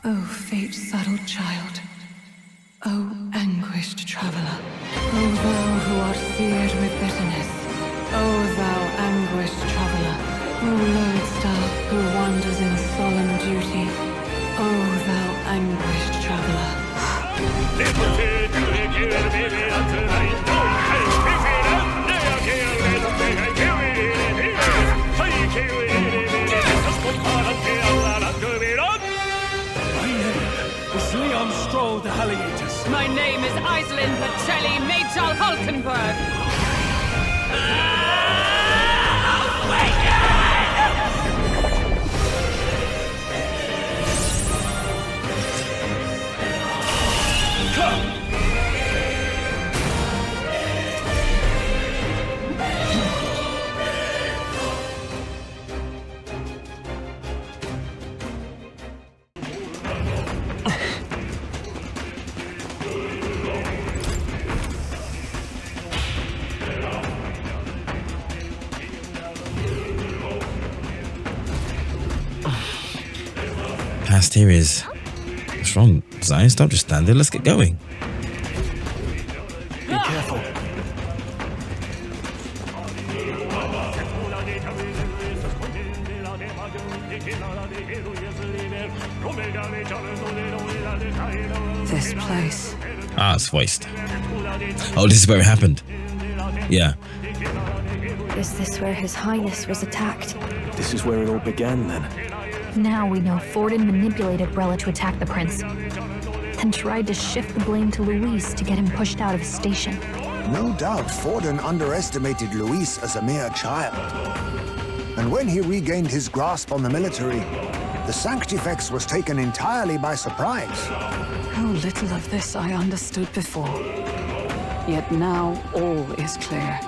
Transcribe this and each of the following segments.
O fate-saddled child, O anguished traveler, O thou who art seared with bitterness, O thou anguished traveler, O lodestar who wanders in solemn duty, O thou anguished traveler. The Halliators. My name is Iselin Pacelli Majal Hulkenberg. Past here is... What's wrong, Zion? Stop, just stand there. Let's get going. Be careful. This place. Ah, it's voiced. Oh, this is where it happened. Yeah. Is this where His Highness was attacked? This is where it all began, then. Now we know Forden manipulated Brella to attack the prince, and tried to shift the blame to Luis to get him pushed out of his station. No doubt Forden underestimated Luis as a mere child. And when he regained his grasp on the military, the Sanctifex was taken entirely by surprise. How little of this I understood before. Yet now all is clear.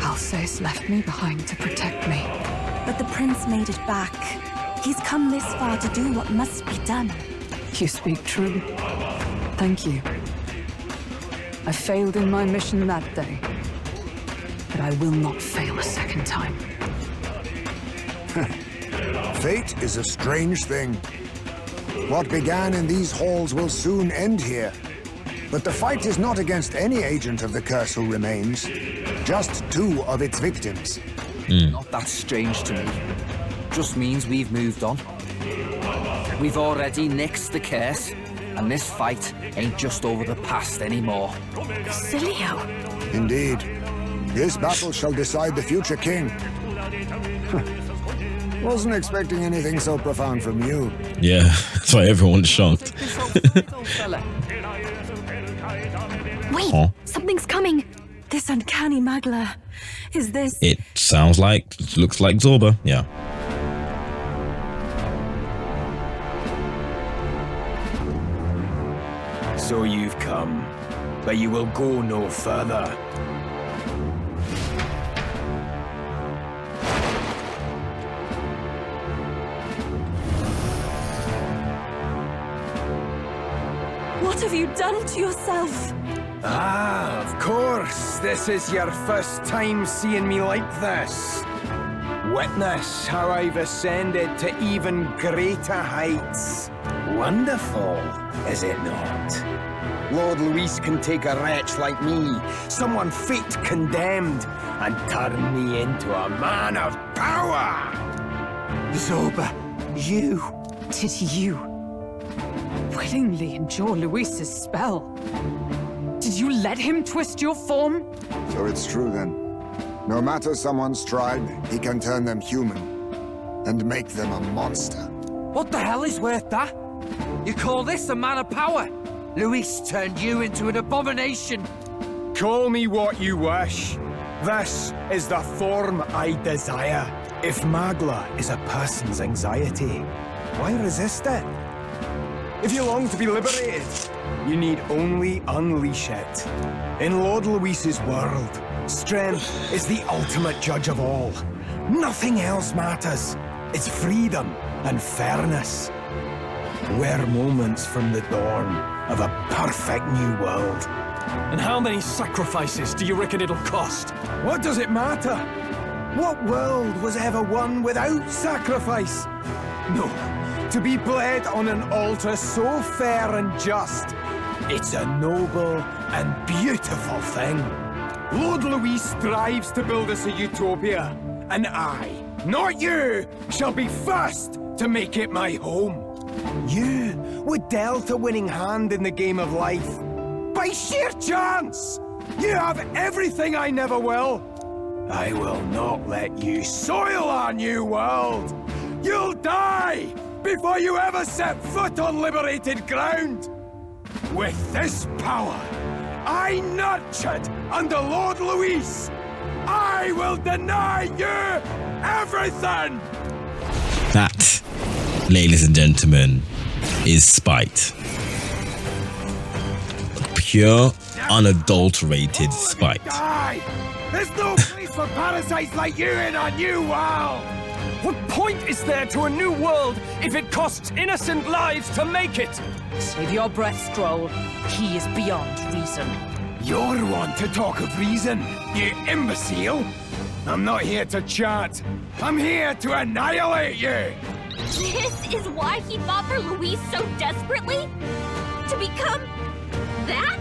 Alsace left me behind to protect me. But the prince made it back. He's come this far to do what must be done. You speak true. Thank you. I failed in my mission that day, but I will not fail a second time. Fate is a strange thing. What began in these halls will soon end here. But the fight is not against any agent of the curse who remains, just two of its victims. Not that strange to me. Just means we've moved on. We've already nixed the curse, and this fight ain't just over the past anymore. Cilio! Indeed. This battle shall decide the future king. Wasn't expecting anything so profound from you. Yeah, that's why everyone's shocked. Wait! Huh? Something's coming! This uncanny Magla. Is this... It sounds like, looks like Zorba, yeah. So you've come, but you will go no further. What have you done to yourself? Ah, of course. This is your first time seeing me like this. Witness how I've ascended to even greater heights. Wonderful, is it not? Lord Luis can take a wretch like me, someone fate condemned, and turn me into a man of power. Zorba, you... Did you willingly endure Luis's spell? Did you let him twist your form? So it's true then. No matter someone's tribe, he can turn them human and make them a monster. What the hell is worth that? You call this a man of power? Luis turned you into an abomination. Call me what you wish. This is the form I desire. If Magla is a person's anxiety, why resist it? If you long to be liberated, you need only unleash it. In Lord Luis's world, strength is the ultimate judge of all. Nothing else matters. It's freedom and fairness. We're moments from the dawn of a perfect new world. And how many sacrifices do you reckon it'll cost? What does it matter? What world was ever won without sacrifice? No, To be bled on an altar so fair and just, it's a noble and beautiful thing. Lord Louis strives to build us a utopia, and I, not you, shall be first to make it my home. You were dealt a winning hand in the game of life. By sheer chance! You have everything I never will. I will not let you soil our new world. You'll die before you ever set foot on liberated ground. With this power, I nurtured under Lord Louis, I will deny you everything! That, ladies and gentlemen, is spite. Pure, unadulterated spite. Die! There's no place for parasites like you in our new world! What point is there to a new world if it costs innocent lives to make it? Save your breath, Stroll. He is beyond reason. You're one to talk of reason, you imbecile! I'm not here to chat. I'm here to annihilate you! This is why he fought for Louise so desperately? To become that?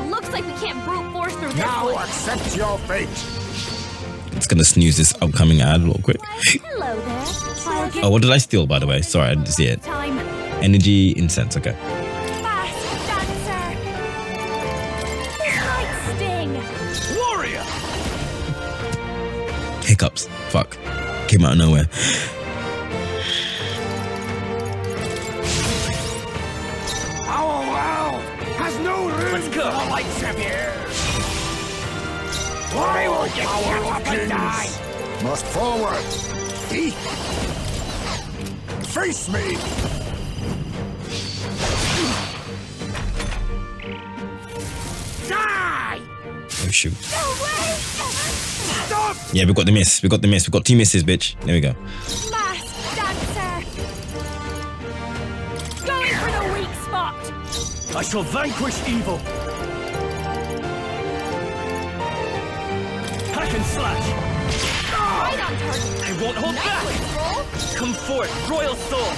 Looks like we can't brute force through this Now one. accept your fate. It's gonna snooze this upcoming ad real quick. Hello there. I'll get Oh, what did I steal, by the way? Sorry, I didn't see it. time. Energy, incense, okay. Fast dancer. Light sting. Warrior! Hiccups. Fuck. Came out of nowhere. Our world has no room Let's for go. the likes of you! Why won't you shut up and die? Must forward. Eat. Face me. Die! Oh, shoot. Stop! Yeah, we got the miss. We got the miss. We got 2 misses, bitch. There we go. Fast dancer. Going for the weak spot. I shall vanquish evil. Hack and slash. Right on target. I won't hold back. Roll. Come forth, royal soul.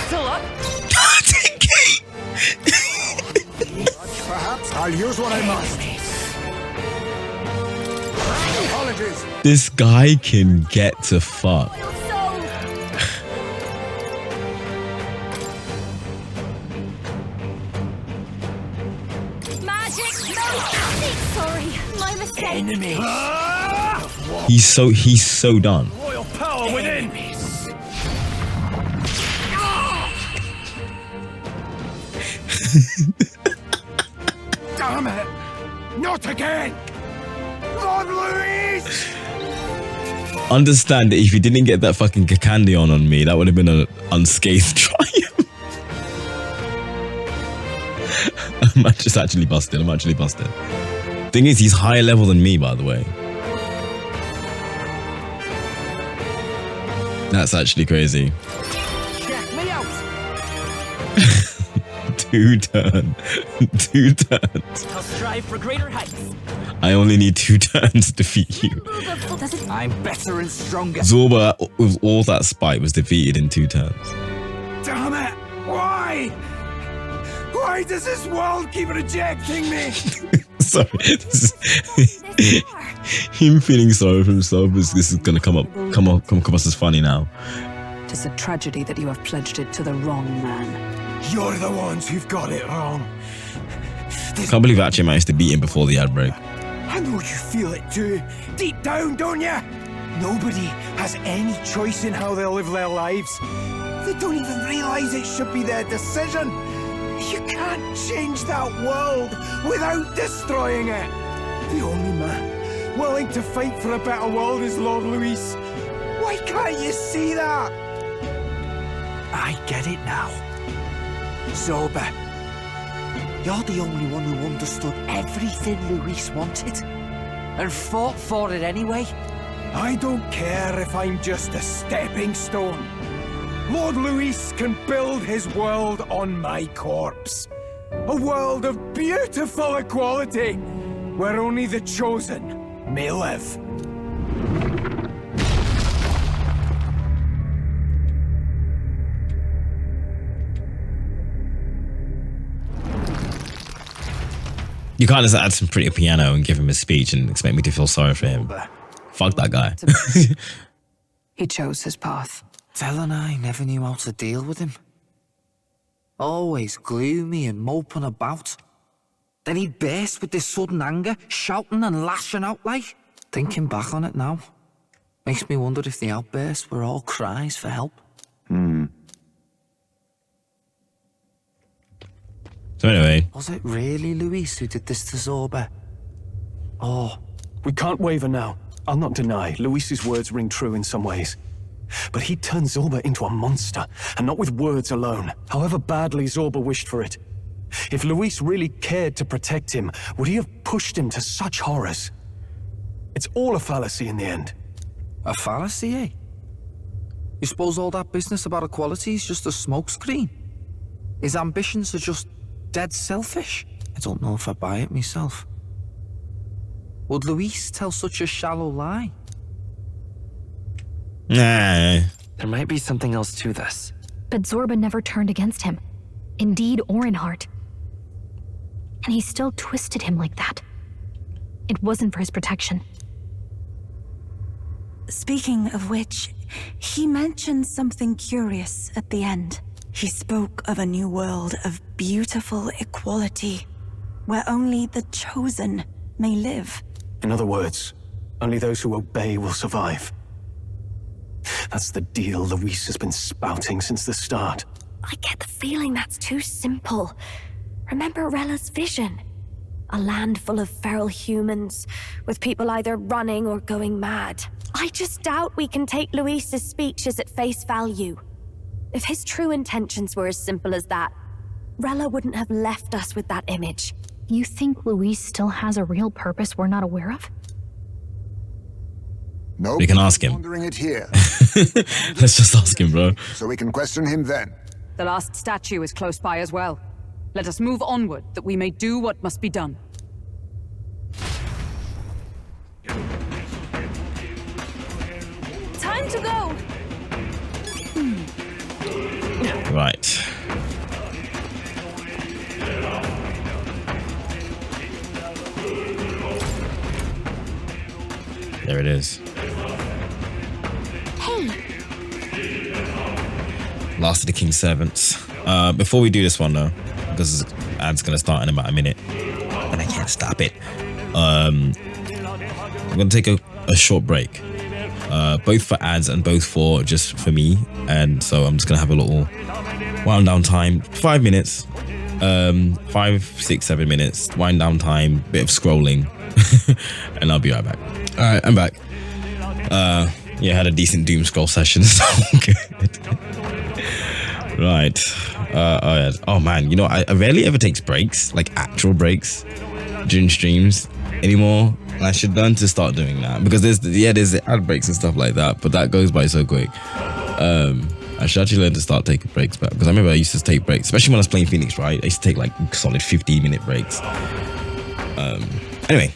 Still up? Perhaps I'll use what I must. Apologies. This guy can get to fuck. Royal soul. Magic. No. Sorry. My mistake. Enemy! He's so done. Royal power within. Damn it! Not again! Lord Louis! Understand that if you didn't get that fucking candy on me, that would have been an unscathed triumph. I'm just actually busted. I'm actually busted. Thing is, he's higher level than me, by the way. That's actually crazy. Check me out. 2 turns. 2 turns. I'll strive for greater heights. I only need 2 turns to defeat you. I'm better and stronger. Zorba, with all that spite, was defeated in 2 turns. Damn it! Why? Why does this world keep rejecting me? Sorry, this is him feeling sorry for himself. This is gonna come across as funny now. It is a tragedy that you have pledged it to the wrong man. You're the ones who've got it wrong. I can't believe I actually managed to beat him before the ad break. I know you feel it too. Deep down, don't you? Nobody has any choice in how they'll live their lives. They don't even realize it should be their decision. You can't change that world without destroying it. The only man willing to fight for a better world is Lord Louis. Why can't you see that? I get it now. Zorba, you're the only one who understood everything Louis wanted and fought for it anyway. I don't care if I'm just a stepping stone. Lord Louis can build his world on my corpse. A world of beautiful equality, where only the chosen may live. You can't just add some pretty piano and give him a speech and expect me to feel sorry for him. Fuck that guy. He chose his path. Tel and I never knew how to deal with him. Always gloomy and moping about. Then he'd burst with this sudden anger, shouting and lashing out like. Thinking back on it now, makes me wonder if the outbursts were all cries for help. So anyway. Was it really Luis who did this to Zorba? Oh. We can't waver now. I'll not deny, Luis's words ring true in some ways. But he turned Zorba into a monster, and not with words alone, however badly Zorba wished for it. If Luis really cared to protect him, would he have pushed him to such horrors? It's all a fallacy in the end. A fallacy, eh? You suppose all that business about equality is just a smokescreen? His ambitions are just dead selfish? I don't know if I buy it myself. Would Luis tell such a shallow lie? Nah. There might be something else to this. But Zorba never turned against him, in deed or in heart. And he still twisted him like that. It wasn't for his protection. Speaking of which, he mentioned something curious at the end. He spoke of a new world of beautiful equality, where only the chosen may live. In other words, only those who obey will survive. That's the deal Luis has been spouting since the start. I get the feeling that's too simple. Remember Rella's vision? A land full of feral humans, with people either running or going mad. I just doubt we can take Luis's speeches at face value. If his true intentions were as simple as that, Rella wouldn't have left us with that image. You think Luis still has a real purpose we're not aware of? No, we can ask him. Wondering it here. Let's just ask him, bro. So we can question him then. The last statue is close by as well. Let us move onward, that we may do what must be done. Time to go! Right. There it is. Hey! Last of the King's Servants. Before we do this one though, because this ad's gonna start in about a minute, and I can't stop it. I'm gonna take a short break. Both for ads and both for just for me, and so I'm just gonna have a little wind down time, 5 minutes, 5, 6, 7 minutes, wind down time, bit of scrolling, and I'll be right back. All right, I'm back. Yeah, had a decent doom scroll session, so good. Right. Oh man, you know, I rarely ever takes breaks, like actual breaks, during streams anymore. I should learn to start doing that, because there's the ad breaks and stuff like that, but that goes by so quick. I should actually learn to start taking breaks back, because I remember I used to take breaks, especially when I was playing Phoenix, right? I used to take like solid 15-minute breaks. Anyway,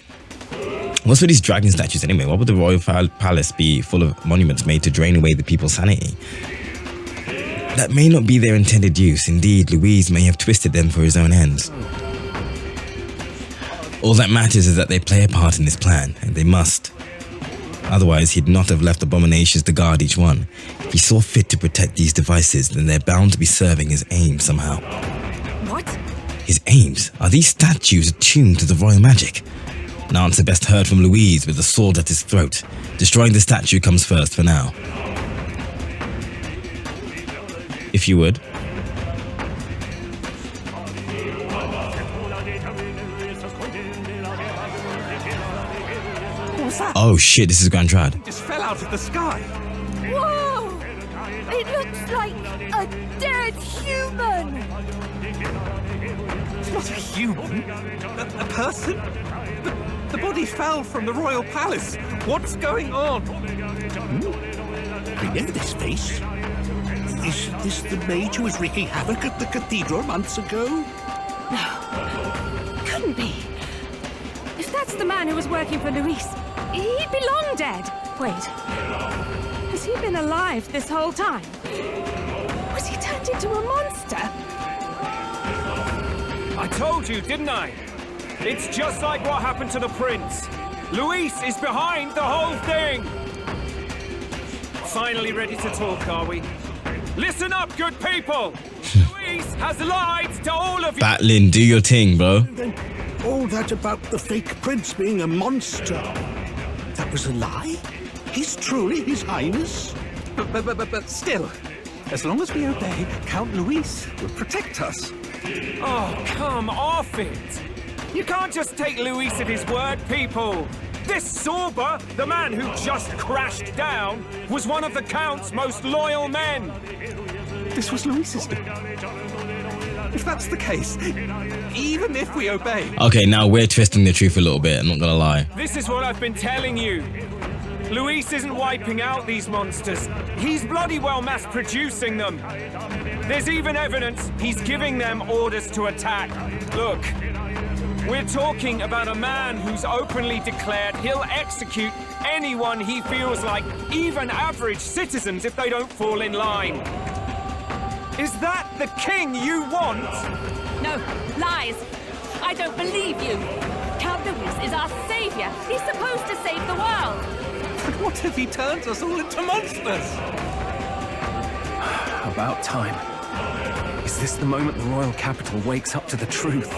what's with these dragon statues anyway? Why would the royal palace be full of monuments made to drain away the people's sanity? That may not be their intended use. Indeed, Luis may have twisted them for his own ends. All that matters is that they play a part in this plan, and they must. Otherwise, he'd not have left abominations to guard each one. If he saw fit to protect these devices, then they're bound to be serving his aims somehow. What? His aims? Are these statues attuned to the royal magic? An answer best heard from Luis with the sword at his throat. Destroying the statue comes first for now. If you would. What's that? Oh shit, this is Grand Trad. It just fell out of the sky. Whoa! It looks like a dead human! It's not a human. A person? The body fell from the royal palace. What's going on? I know this face. Is this the mage who was wreaking havoc at the cathedral months ago? No. Couldn't be. If that's the man who was working for Luis, he'd be long dead. Wait. Has he been alive this whole time? Was he turned into a monster? I told you, didn't I? It's just like what happened to the prince. Luis is behind the whole thing. Finally ready to talk, are we? Listen up, good people. Luis has lied to all of you. Batlin, do your thing, bro. Then all that about the fake prince being a monster, that was a lie? He's truly His Highness? But still, as long as we obey, Count Luis will protect us. Oh, come off it. You can't just take Luis at his word, people. This Zorba, the man who just crashed down, was one of the Count's most loyal men. This was Luis's doing. If that's the case, even if we obey... Okay, now we're twisting the truth a little bit, I'm not gonna lie. This is what I've been telling you. Luis isn't wiping out these monsters. He's bloody well mass-producing them. There's even evidence he's giving them orders to attack. Look, we're talking about a man who's openly declared he'll execute anyone he feels like, even average citizens, if they don't fall in line. Is that the king you want? No, lies. I don't believe you. Count Luis is our savior. He's supposed to save the world. But what if he turns us all into monsters? About time. Is this the moment the royal capital wakes up to the truth?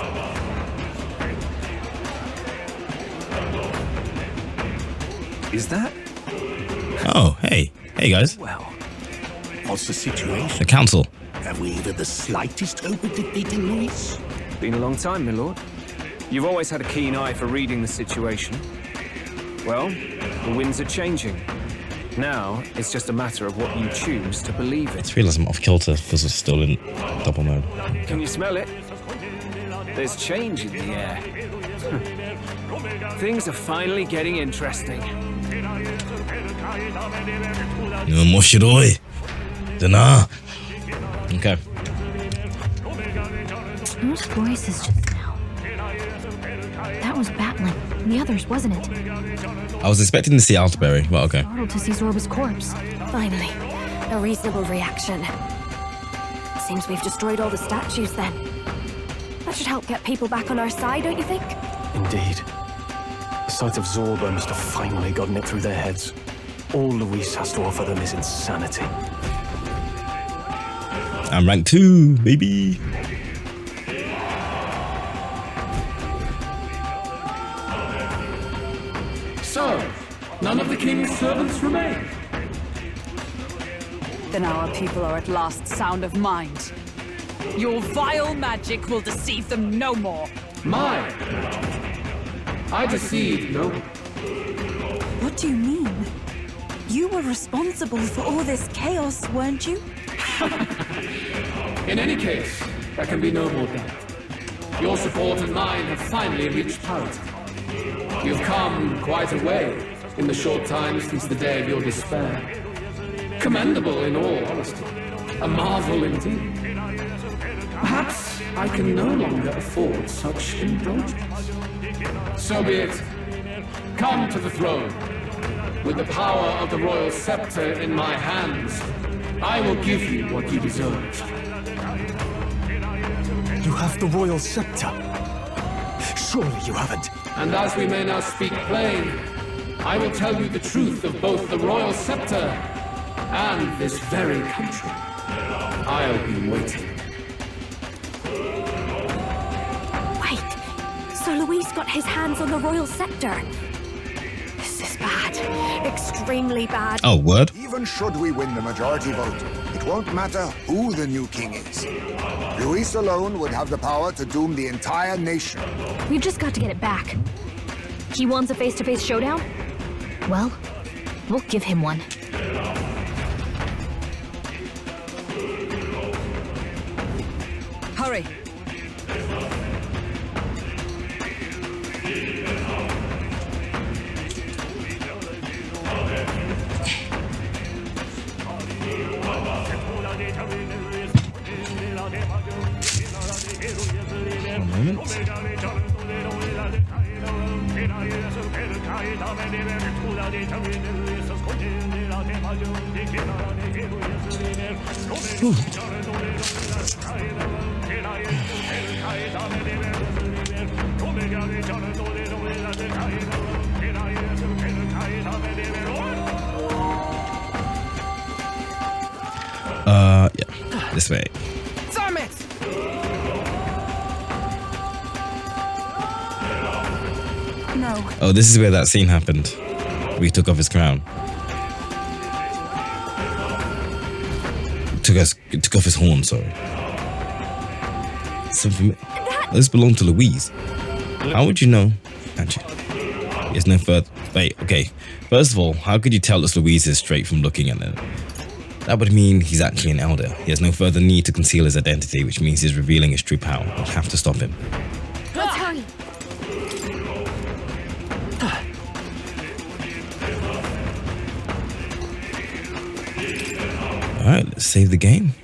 Is that? Oh, hey. Hey, guys. Well, what's the situation? The council. Have we even the slightest hope of defeating Luis? Been a long time, my lord. You've always had a keen eye for reading the situation. Well, the winds are changing. Now, it's just a matter of what you choose to believe I in. just realised I'm off kilter because it's still in double mode. Can you smell it? There's change in the air. Things are finally getting interesting. Okay. Those voices just now. That was Batlin. The others, wasn't it? I was expecting to see Altaberry, but okay. Startled to see Zorba's corpse. Finally, a reasonable reaction. Seems we've destroyed all the statues then. That should help get people back on our side, don't you think? Indeed. The sight of Zorba must have finally gotten it through their heads. All Luis has to offer them is insanity. I'm rank 2, baby. So, none of the king's servants remain. Then our people are at last sound of mind. Your vile magic will deceive them no more. My I deceived no one. What do you mean? You were responsible for all this chaos, weren't you? In any case, there can be no more doubt. Your support and mine have finally reached parity. You've come quite a way in the short time since the day of your despair. Commendable in all honesty. A marvel indeed. Perhaps I can no longer afford such indulgence. So be it. Come to the throne. With the power of the royal scepter in my hands, I will give you what you deserve. You have the royal scepter. Surely you haven't. And as we may now speak plain, I will tell you the truth of both the royal scepter and this very country. I'll be waiting. Wait, so Luis got his hands on the royal scepter. This is bad. Extremely bad. Oh, word? Even should we win the majority vote, it won't matter who the new king is. Luis alone would have the power to doom the entire nation. We've just got to get it back. He wants a face-to-face showdown? Well, we'll give him one. Hurry. This way. Damn it! No. Oh, this is where that scene happened. Where he took off his crown. Took off his horn, sorry. This belonged to Louise. How would you know? Actually, there's no further. Wait, okay. First of all, how could you tell it's Louise's straight from looking at it? That would mean he's actually an elder. He has no further need to conceal his identity, which means he's revealing his true power. We'll have to stop him. Let's hurry. Alright, let's save the game.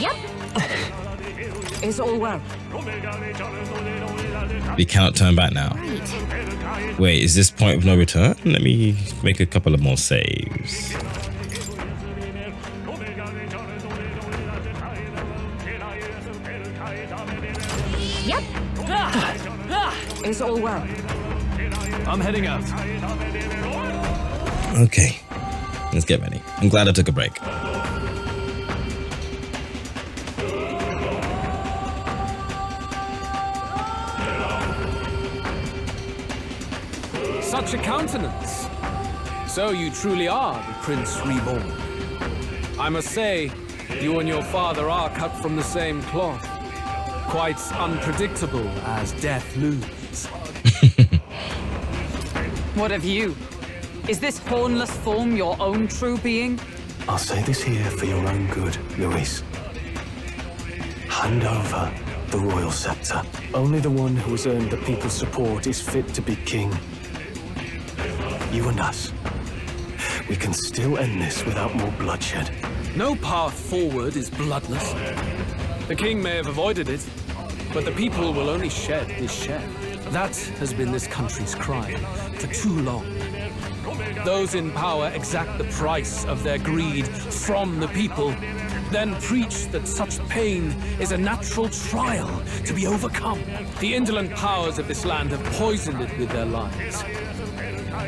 Yep. Is all well? We cannot turn back now. Wait, is this point of no return? Let me make a couple of more saves. Yep. Is all well? I'm heading out. Okay, let's get ready. I'm glad I took a break. Such a countenance. So you truly are the Prince Reborn. I must say, you and your father are cut from the same cloth. Quite unpredictable as death looms. What of you? Is this hornless form your own true being? I'll say this here for your own good, Louise. Hand over the royal scepter. Only the one who has earned the people's support is fit to be king. You and us. We can still end this without more bloodshed. No path forward is bloodless. The king may have avoided it, but the people will only shed his share. That has been this country's crime for too long. Those in power exact the price of their greed from the people, then preach that such pain is a natural trial to be overcome. The indolent powers of this land have poisoned it with their lies.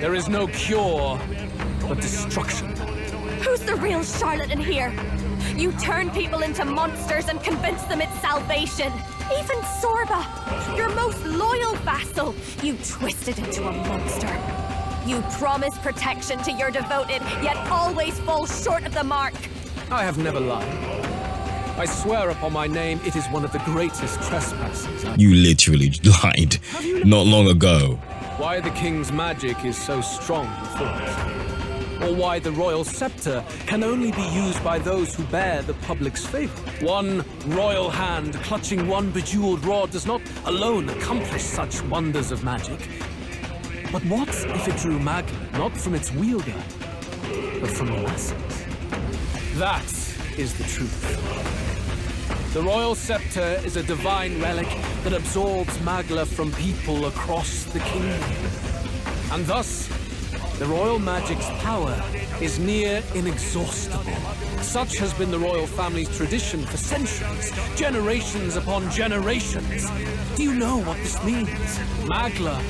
There is no cure but destruction. Who's the real charlatan here? You turn people into monsters and convince them it's salvation. Even Sorba, your most loyal vassal, you twisted into a monster. You promise protection to your devoted, yet always fall short of the mark. I have never lied. I swear upon my name, it is one of the greatest trespasses. You literally lied not long ago. Why the king's magic is so strong, you thought. Or why the royal scepter can only be used by those who bear the public's favor. One royal hand clutching one bejeweled rod does not alone accomplish such wonders of magic. But what if it drew Magla not from its wielder, but from the masses? That is the truth. The royal scepter is a divine relic that absorbs Magla from people across the kingdom. And thus, the royal magic's power is near inexhaustible. Such has been the royal family's tradition for centuries, generations upon generations. Do you know what this means? Magla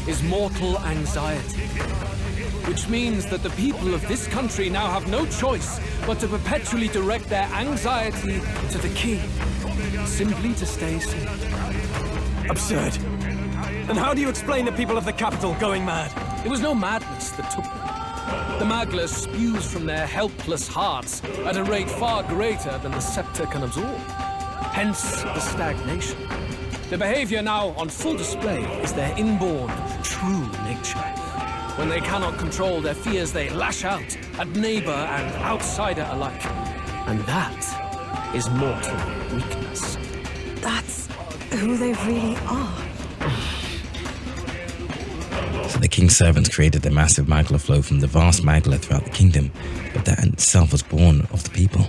is mortal anxiety, which means that the people of this country now have no choice but to perpetually direct their anxiety to the king, simply to stay safe. Absurd. And how do you explain the people of the capital going mad? It was no madness that took them. The Magla spews from their helpless hearts at a rate far greater than the scepter can absorb. Hence the stagnation. The behavior now on full display is their inborn, true nature. When they cannot control their fears, they lash out at neighbor and outsider alike. And that is mortal weakness. That's who they really are. So the king's servants created the massive Magla flow from the vast Magla throughout the kingdom, but that in itself was born of the people.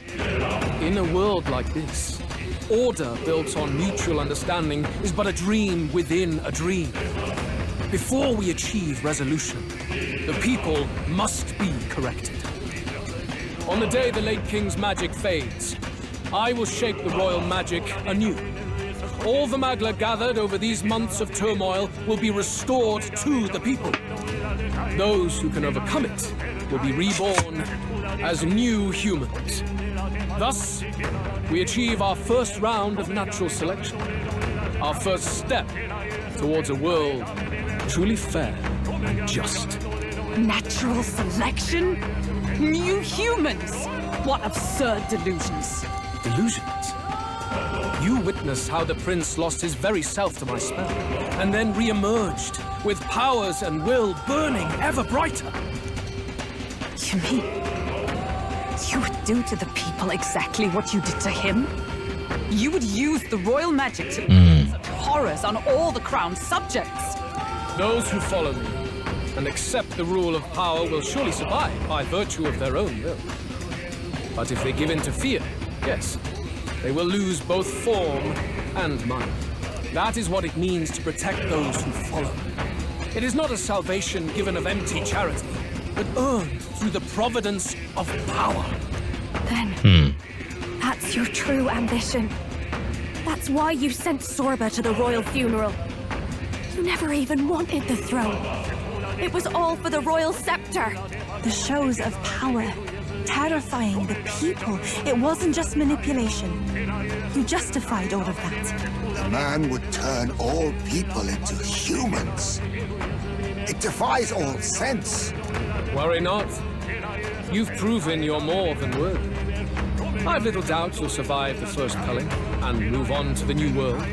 In a world like this, order built on mutual understanding is but a dream within a dream. Before we achieve resolution, the people must be corrected. On the day the late king's magic fades, I will shape the royal magic anew. all the Magla gathered over these months of turmoil will be restored to the people. Those who can overcome it will be reborn as new humans. Thus, we achieve our first round of natural selection. Our first step towards a world truly fair and just. Natural selection? New humans? What absurd delusions. Delusions? You witnessed how the prince lost his very self to my spell, and then re-emerged with powers and will burning ever brighter. You mean you would do to the people exactly what you did to him? You would use the royal magic to such horrors on all the crown's subjects. Those who follow me and accept the rule of power will surely survive by virtue of their own will. But if they give in to fear, yes, they will lose both form and mind. That is what it means to protect those who follow. It is not a salvation given of empty charity, but earned through the providence of power. Then, that's your true ambition. That's why you sent Zorba to the royal funeral. You never even wanted the throne. It was all for the royal scepter. The shows of power, terrifying the people. It wasn't just manipulation. You justified all of that. The man would turn all people into humans. It defies all sense. Worry not. You've proven you're more than worthy. I've little doubt you'll survive the first culling and move on to the new world.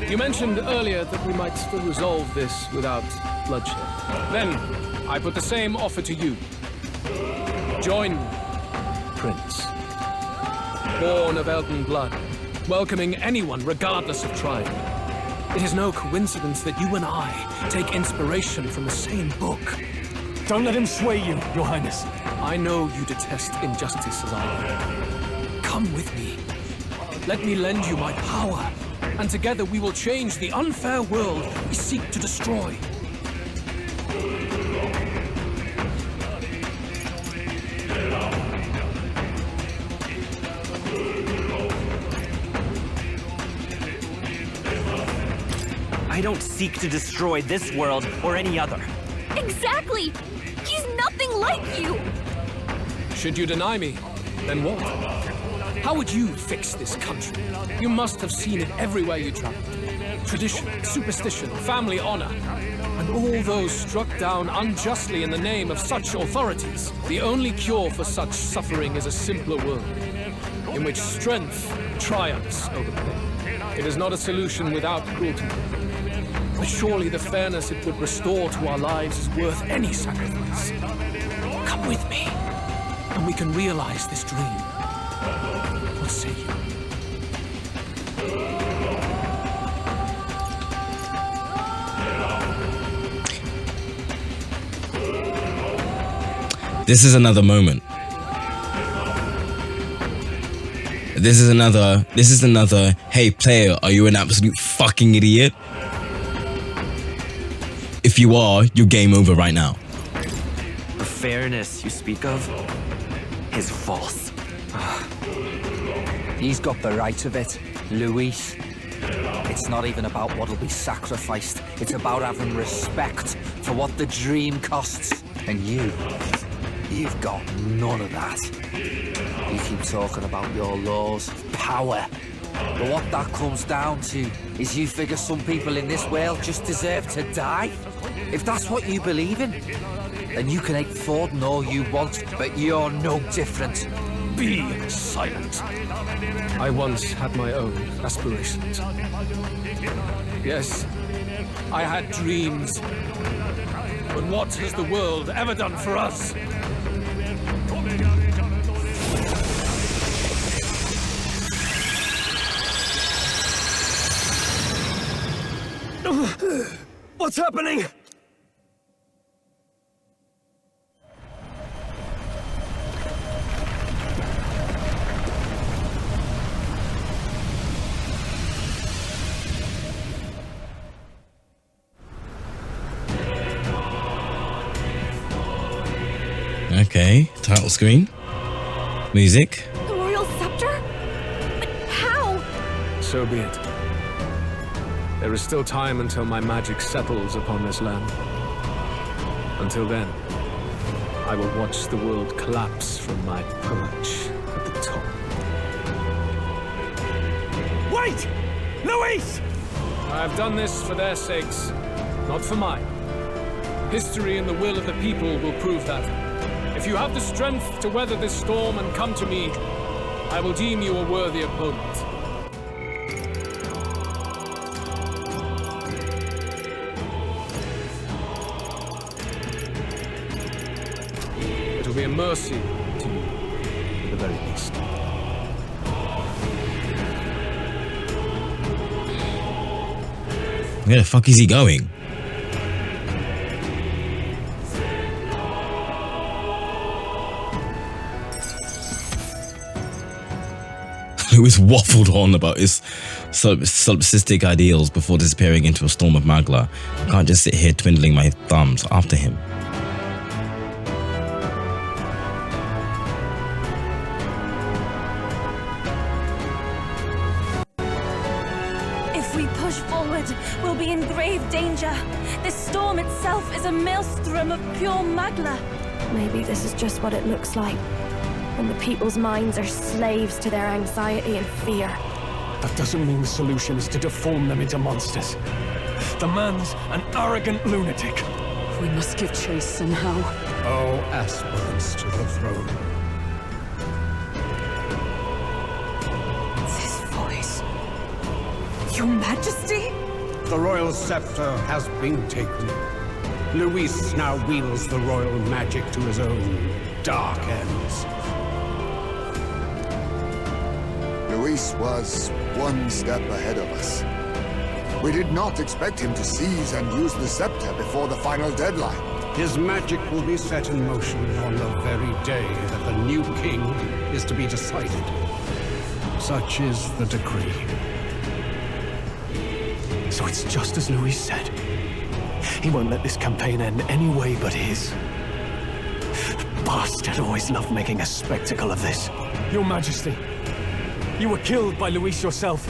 You mentioned earlier that we might still resolve this without bloodshed. Then, I put the same offer to you. Join me, Prince. Born of Elden blood, welcoming anyone regardless of tribe. It is no coincidence that you and I take inspiration from the same book. Don't let him sway you, Your Highness. I know you detest injustice as I do. Come with me. Let me lend you my power, and together we will change the unfair world we seek to destroy. I don't seek to destroy this world or any other. Exactly! He's nothing like you! Should you deny me, then what? How would you fix this country? You must have seen it everywhere you traveled. Tradition, superstition, family honor, and all those struck down unjustly in the name of such authorities. The only cure for such suffering is a simpler world, in which strength triumphs over pain. It is not a solution without cruelty. But surely the fairness it would restore to our lives is worth any sacrifice. Come with me, and we can realize this dream. What say you? This is another moment. This is another, hey player, are you an absolute fucking idiot? If you are, you're game over right now. The fairness you speak of is false. He's got the right of it, Luis. It's not even about what'll be sacrificed. It's about having respect for what the dream costs. And you've got none of that. You keep talking about your laws of power. But what that comes down to is you figure some people in this world just deserve to die. If that's what you believe in, then you can hate Forden all you want, but you're no different. Be silent. I once had my own aspirations. Yes, I had dreams. But what has the world ever done for us? What's happening? Okay, title screen. Music. The royal scepter? But how? So be it. There is still time until my magic settles upon this land. Until then, I will watch the world collapse from my perch at the top. Wait! Luis! I have done this for their sakes, not for mine. History and the will of the people will prove that. If you have the strength to weather this storm and come to me, I will deem you a worthy opponent. It will be a mercy to you, at the very least. Where the fuck is he going? Luis waffled on about his solipsistic ideals before disappearing into a storm of magla. I can't just sit here twiddling my thumbs after him. If we push forward, we'll be in grave danger. This storm itself is a maelstrom of pure magla. Maybe this is just what it looks like. When the people's minds are slaves to their anxiety and fear. That doesn't mean the solution is to deform them into monsters. The man's an arrogant lunatic. We must give chase somehow. Oh, aspirants to the throne. This voice. Your Majesty? The royal scepter has been taken. Luis now wields the royal magic to his own dark ends. Luis was one step ahead of us. We did not expect him to seize and use the scepter before the final deadline. His magic will be set in motion on the very day that the new king is to be decided. Such is the decree. So it's just as Luis said. He won't let this campaign end any way but his. The bastard always loved making a spectacle of this. Your Majesty, you were killed by Luis yourself.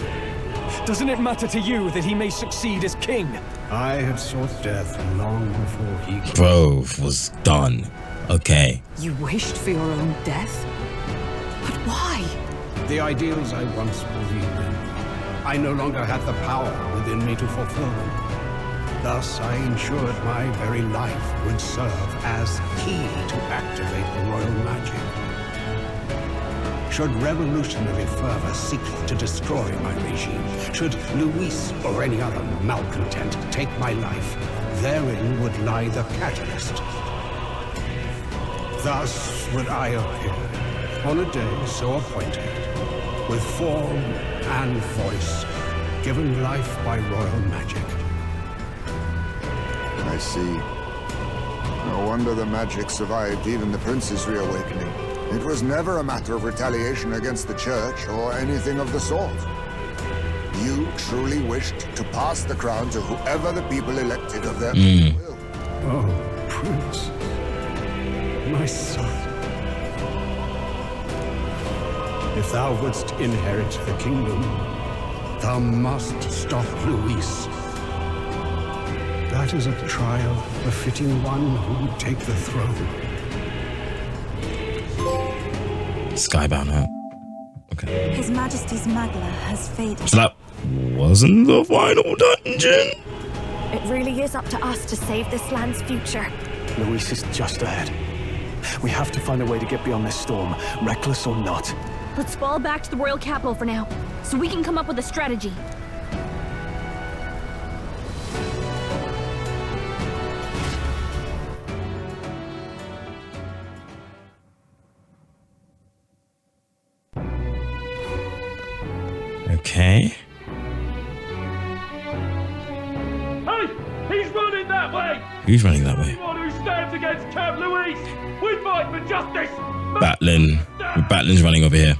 Doesn't it matter to you that he may succeed as king? I had sought death long before he could. Bro was done. Okay. You wished for your own death? But why? The ideals I once believed in, I no longer had the power within me to fulfill them. Thus, I ensured my very life would serve as key to activate the royal magic. Should revolutionary fervor seek to destroy my regime, should Luis or any other malcontent take my life, therein would lie the catalyst. Thus would I appear, on a day so appointed, with form and voice, given life by royal magic. I see. No wonder the magic survived even the prince's reawakening. It was never a matter of retaliation against the church or anything of the sort. You truly wished to pass the crown to whoever the people elected of their own will. Oh, Prince, my son. If thou wouldst inherit the kingdom, thou must stop Luis. That is a trial befitting one who would take the throne. Skybound, huh? Okay. His Majesty's magla has faded. So that wasn't the final dungeon? It really is up to us to save this land's future. Luis is just ahead. We have to find a way to get beyond this storm, reckless or not. Let's fall back to the royal capital for now, so we can come up with a strategy. Okay. Hey! He's running that way! Who's running that way? Anyone who stands against Count Luis! We fight for justice! Batlin. Batlin's running over here.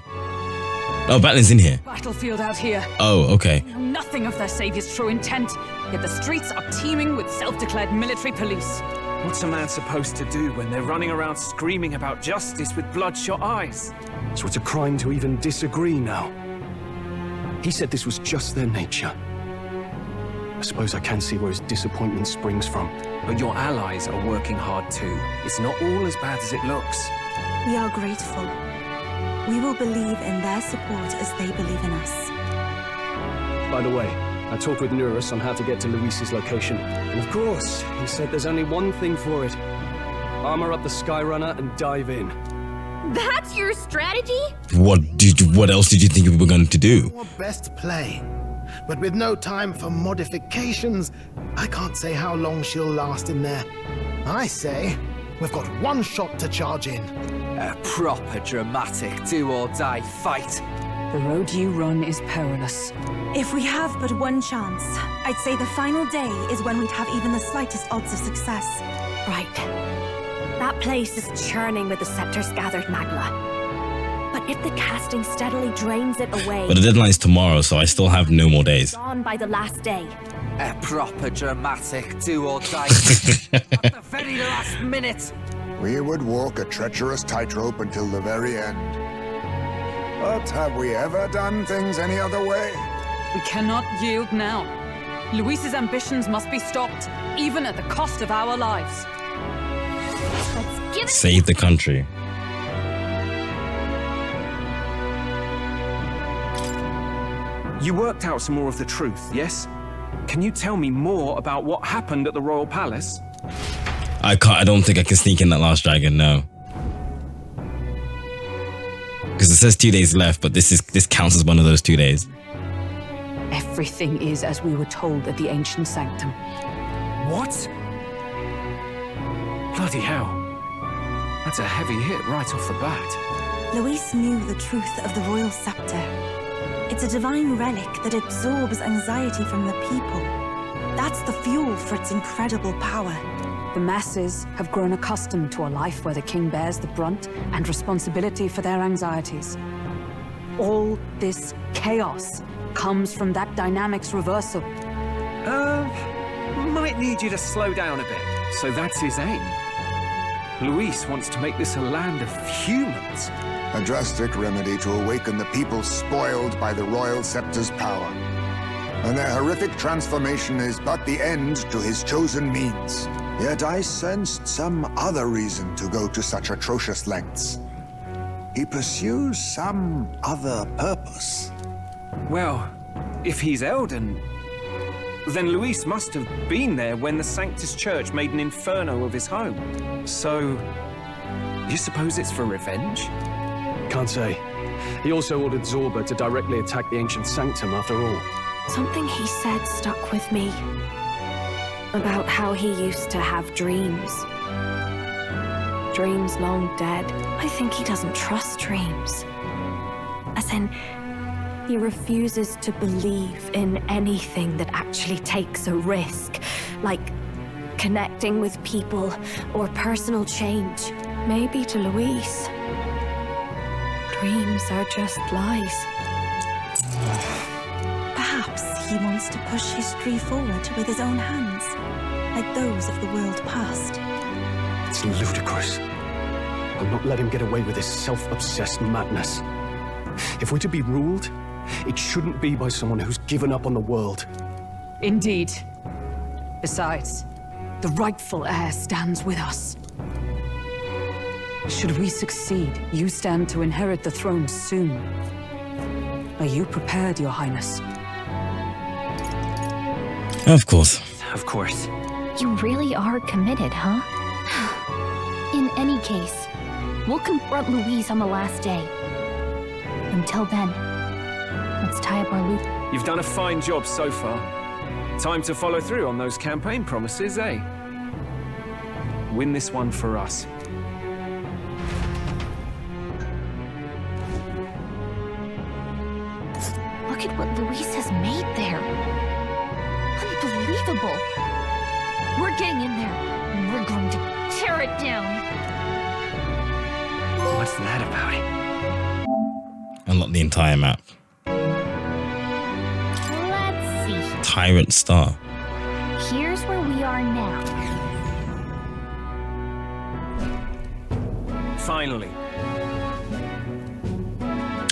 Oh, Batlin's in here. Battlefield out here. Oh, okay. We know nothing of their savior's true intent, yet the streets are teeming with self-declared military police. What's a man supposed to do when they're running around screaming about justice with bloodshot eyes? So it's a crime to even disagree now. He said this was just their nature. I suppose I can see where his disappointment springs from. But your allies are working hard too. It's not all as bad as it looks. We are grateful. We will believe in their support as they believe in us. By the way, I talked with Neurus on how to get to Luis's location. And of course, he said there's only one thing for it. Armor up the Skyrunner and dive in. That's your strategy? What else did you think we were going to do? Our best play. But with no time for modifications, I can't say how long she'll last in there. I say, we've got one shot to charge in. A proper dramatic do-or-die fight. The road you run is perilous. If we have but one chance, I'd say the final day is when we'd have even the slightest odds of success. Right. That place is churning with the scepters gathered, Magla. But if the casting steadily drains it away... But the deadline's tomorrow, so I still have no more days. ...gone by the last day. A proper dramatic do-or-die at the very last minute. We would walk a treacherous tightrope until the very end. But have we ever done things any other way? We cannot yield now. Luis's ambitions must be stopped, even at the cost of our lives. Let's give it... Save the country. You worked out some more of the truth, yes? Can you tell me more about what happened at the Royal Palace? I don't think I can sneak in that last dragon, no. Because it says 2 days left, but this counts as one of those 2 days. Everything is as we were told at the ancient sanctum. What? Bloody hell. That's a heavy hit right off the bat. Luis knew the truth of the royal scepter. It's a divine relic that absorbs anxiety from the people. That's the fuel for its incredible power. The masses have grown accustomed to a life where the king bears the brunt and responsibility for their anxieties. All this chaos comes from that dynamics reversal. Might need you to slow down a bit. So that's his aim. Luis wants to make this a land of humans. A drastic remedy to awaken the people spoiled by the royal scepter's power. And their horrific transformation is but the end to his chosen means. Yet I sensed some other reason to go to such atrocious lengths. He pursues some other purpose. Well, if he's Elden, then Luis must have been there when the Sanctus Church made an inferno of his home. So, you suppose it's for revenge? Can't say. He also ordered Zorba to directly attack the ancient sanctum after all. Something he said stuck with me. About how he used to have dreams. Dreams long dead. I think he doesn't trust dreams. As in, he refuses to believe in anything that actually takes a risk. Like connecting with people or personal change. Maybe to Luis, dreams are just lies. Perhaps he wants to push history forward with his own hands, like those of the world past. It's ludicrous. I'll not let him get away with his self-obsessed madness. If we're to be ruled, it shouldn't be by someone who's given up on the world. Indeed. Besides, the rightful heir stands with us. Should we succeed, you stand to inherit the throne soon. Are you prepared, Your Highness? Of course. Of course. You really are committed, huh? In any case, we'll confront Luis on the last day. Until then, let's tie up our loop. You've done a fine job so far. Time to follow through on those campaign promises, eh? Win this one for us. Look at what Luis has made there. Unbelievable. We're getting in there, and we're going to tear it down. What's that about? Unlock the entire map. Let's see. Tyrant Star. Here's where we are now. Finally.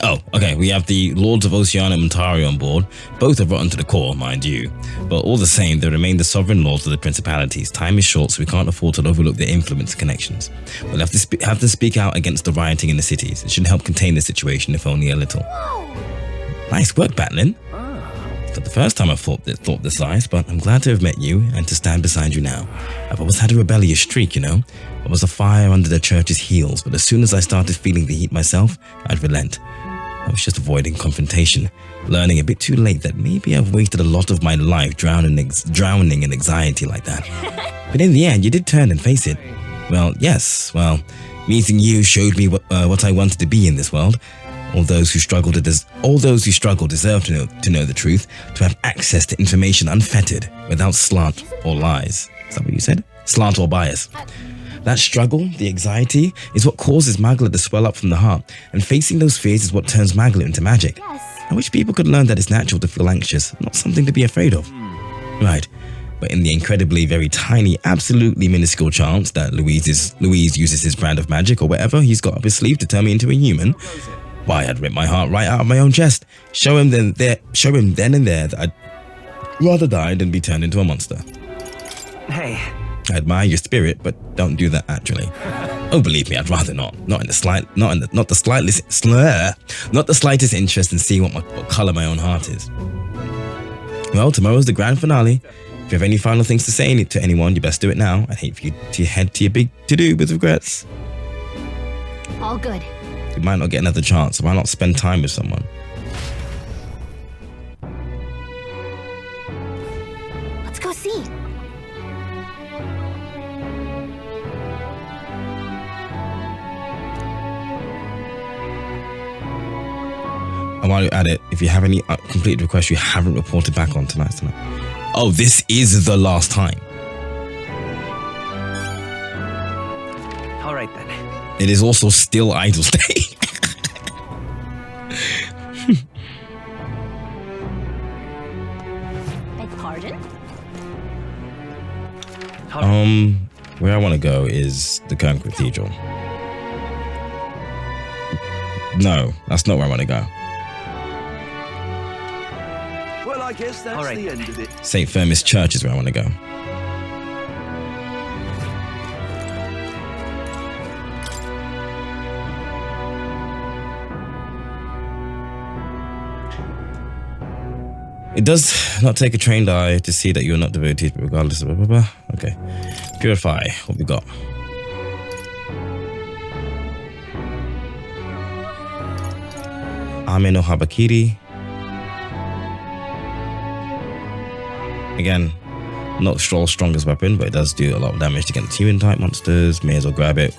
Oh, okay, we have the Lords of Oceania and Montario on board. Both are rotten to the core, mind you. But all the same, they remain the sovereign lords of the principalities. Time is short, so we can't afford to overlook their influence and connections. We'll have to speak out against the rioting in the cities. It should help contain the situation, if only a little. Nice work, Batlin. It's not the first time I've thought this size, but I'm glad to have met you and to stand beside you now. I've always had a rebellious streak, you know. I was a fire under the church's heels, but as soon as I started feeling the heat myself, I'd relent. I was just avoiding confrontation, learning a bit too late that maybe I've wasted a lot of my life drowning in anxiety like that. But in the end, you did turn and face it. Well, yes, meeting you showed me what I wanted to be in this world. All those who struggle deserve to know the truth, to have access to information unfettered, without slant or lies. Is that what you said? Slant or bias. That struggle, the anxiety, is what causes Magla to swell up from the heart, and facing those fears is what turns Magla into magic. I wish people could learn that it's natural to feel anxious, not something to be afraid of. Right, but in the incredibly, very tiny, absolutely minuscule chance that Louise uses his brand of magic or whatever he's got up his sleeve to turn me into a human, why, I'd rip my heart right out of my own chest. Show him then and there that I'd rather die than be turned into a monster. Hey. I admire your spirit, but don't do that actually. Oh, believe me, I'd rather not. Not the slightest interest in seeing what color my own heart is. Well, tomorrow's the grand finale. If you have any final things to say to anyone, you best do it now. I'd hate for you to head to your big to-do with regrets. All good. You might not get another chance, so why not spend time with someone? Let's go see. And while you're at it, if you have any completed requests you haven't reported back on tonight. Oh, this is the last time. All right then. It is also still Idol's Day. Beg pardon? Where I want to go is the Kern Cathedral. No, that's not where I want to go. Well, I guess that's the end of it. St. Firmus Church is where I want to go. It does not take a trained eye to see that you're not devoted, but regardless of blah, blah, blah. Okay. Purify. What we got? Ame no Habakiri. Again, not Stroll's strongest weapon, but it does do a lot of damage against human type monsters. May as well grab it.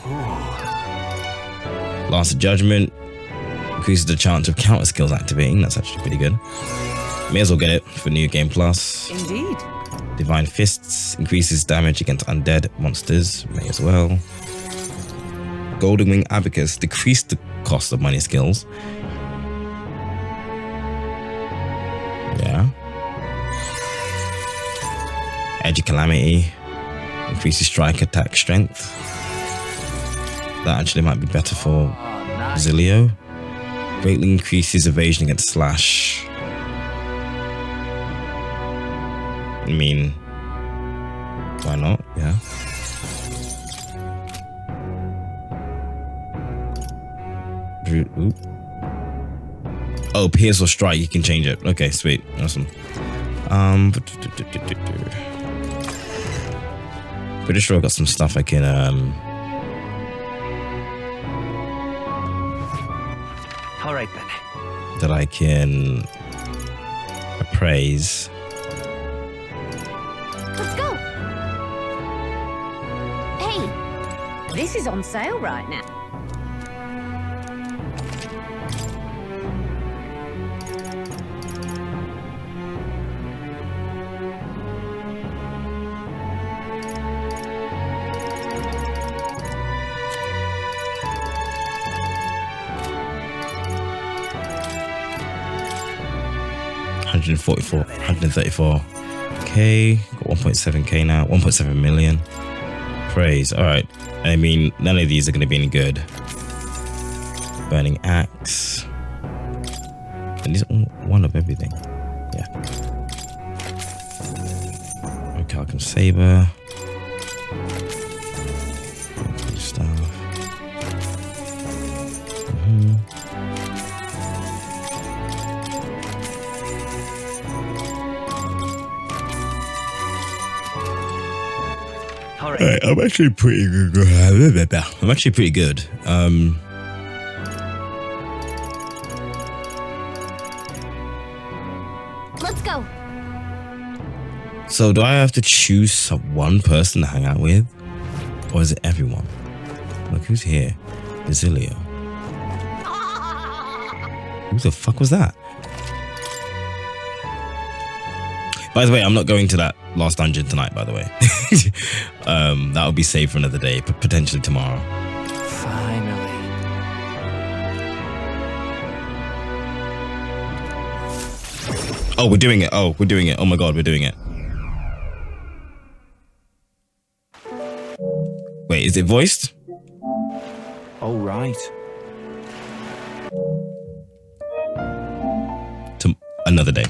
Last of Judgment. Increases the chance of counter skills activating. That's actually pretty good. May as well get it for New Game Plus. Indeed. Divine Fists increases damage against undead monsters. May as well. Golden Wing Abacus decrease the cost of money skills. Yeah. Edgy Calamity increases strike attack strength. That actually might be better for Zilio. Greatly increases evasion against slash. I mean, why not? Yeah. Oop. Oh, pierce or strike, you can change it. Okay, sweet. Awesome. Pretty sure I got some stuff I can All right then. that I can appraise. Let's go. Hey, This is on sale right now. $134K, got 1.7K now, 1.7 million. Praise. All right. I mean, none of these are going to be any good. Burning Axe. At least one of everything. Yeah. Okay, Arkham Saber. Stuff. Alright, I'm actually pretty good. I'm actually pretty good. Let's go. So do I have to choose one person to hang out with? Or is it everyone? Look, who's here? Basilio. Who the fuck was that? By the way, I'm not going to that last dungeon tonight, by the way. That'll be saved for another day, but potentially tomorrow. Finally. Oh, we're doing it. Oh, we're doing it. Oh my god, we're doing it. Wait, is it voiced? Oh, right. To another day.